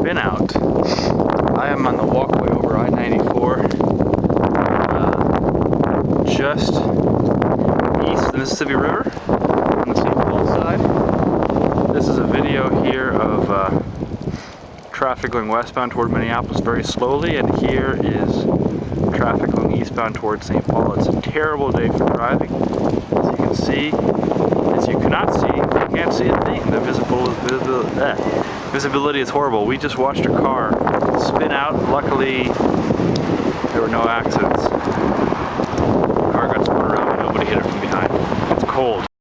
spin out. I am on the walkway over I-94, just east of the Mississippi River on the St. Paul side. This is a video here of traffic going westbound toward Minneapolis very slowly, and here is traffic going eastbound towards St. Paul. It's a terrible day for driving. As you can see, as you cannot see, you can't see a thing. The visibility is horrible. We just watched a car spin out. Luckily, there were no accidents. The car got spun around and nobody hit it from behind. It's cold.